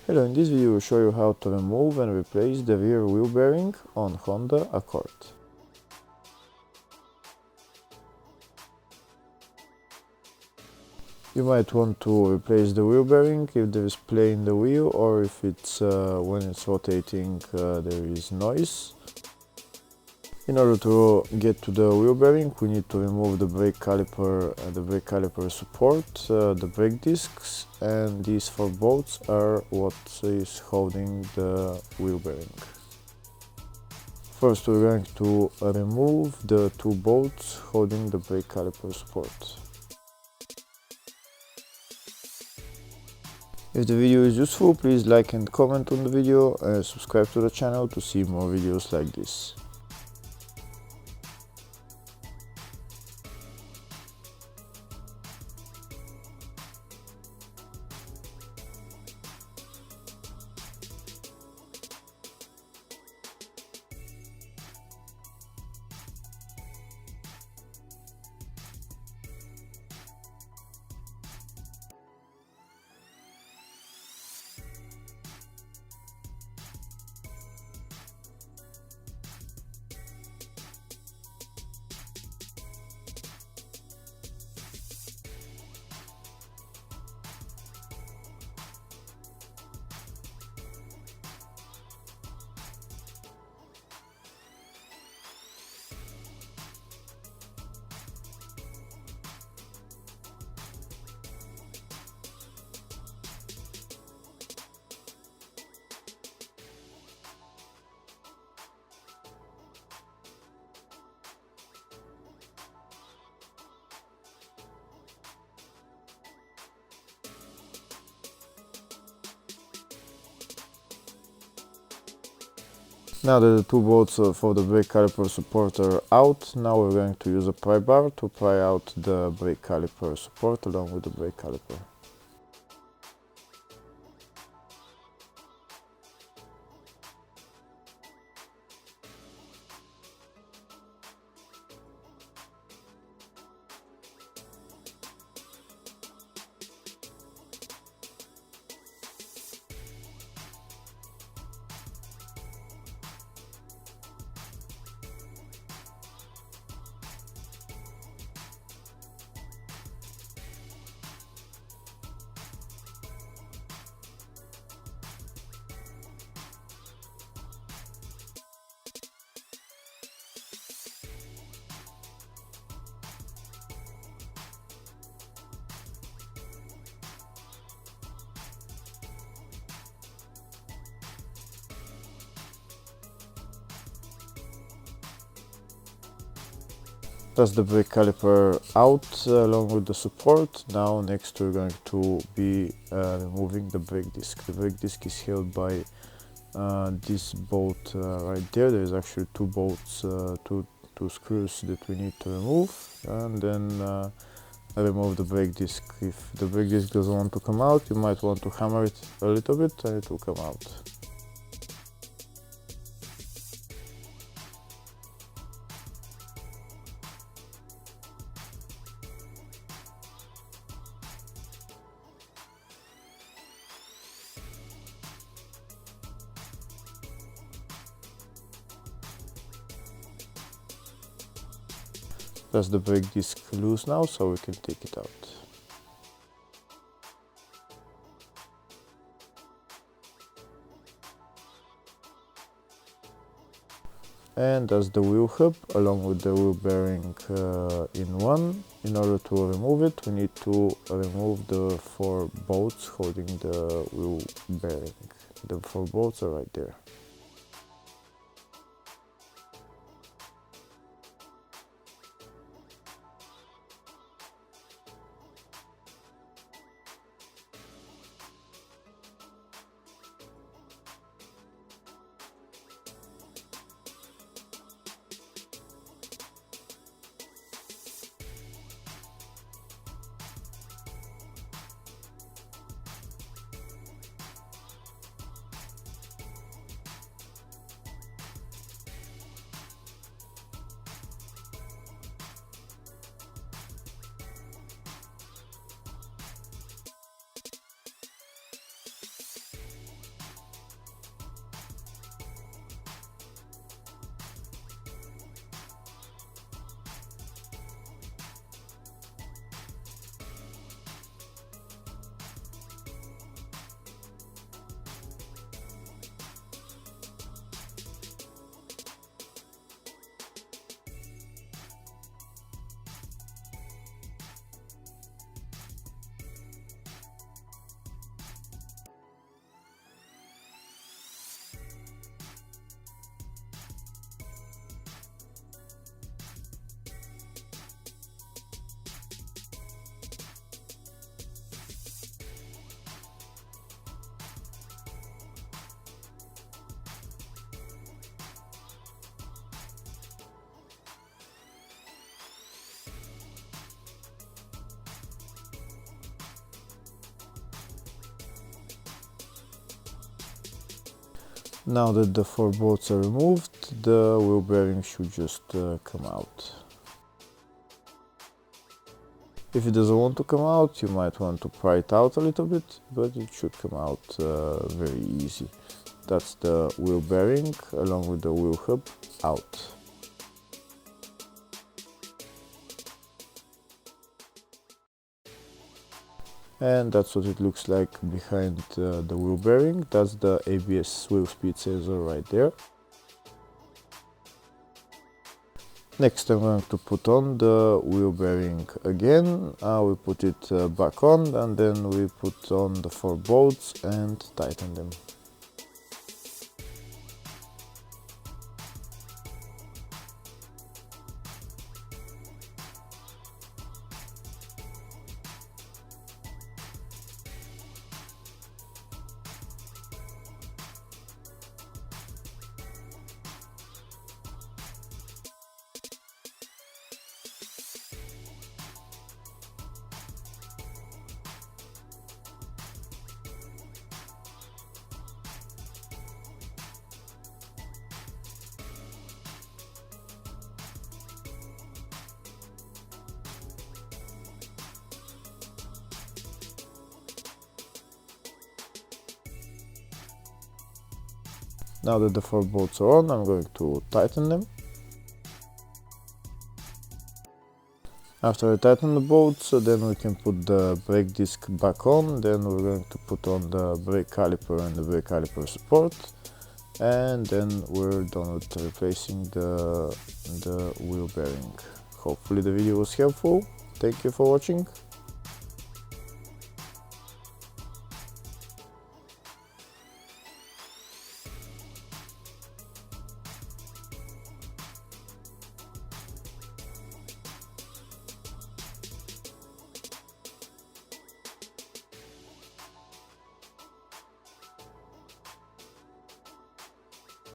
Hello, in this video I will show you how to remove and replace the rear wheel bearing on Honda Accord. You might want to replace the wheel bearing if there is play in the wheel, or if it's when it's rotating there is noise. In order to get to the wheel bearing, we need to remove the brake caliper support, the brake discs, and these four bolts are what is holding the wheel bearing. First, we're going to remove the two bolts holding the brake caliper support. If the video is useful, please like and comment on the video and subscribe to the channel to see more videos like this. Now that the two bolts for the brake caliper support are out, now we're going to use a pry bar to pry out the brake caliper support along with the brake caliper. That's the brake caliper out along with the support. Now next we're going to be removing the brake disc. The brake disc is held by this bolt right there. There's actually two bolts, two screws that we need to remove, and then remove the brake disc. If the brake disc doesn't want to come out, you might want to hammer it a little bit and it will come out. That's the brake disc loose now, so we can take it out. And that's the wheel hub along with the wheel bearing in one. In order to remove it, we need to remove the four bolts holding the wheel bearing. The four bolts are right there. Now that the 4 bolts are removed, the wheel bearing should just come out. If it doesn't want to come out, you might want to pry it out a little bit, but it should come out very easy. That's the wheel bearing along with the wheel hub out. And that's what it looks like behind the wheel bearing. That's the ABS wheel speed sensor right there. Next I'm going to put on the wheel bearing again. We put it back on, and then we put on the 4 bolts and tighten them. Now that the 4 bolts are on, I'm going to tighten them. After I tighten the bolts, then we can put the brake disc back on. Then we're going to put on the brake caliper and the brake caliper support. And then we're done with replacing the wheel bearing. Hopefully the video was helpful. Thank you for watching.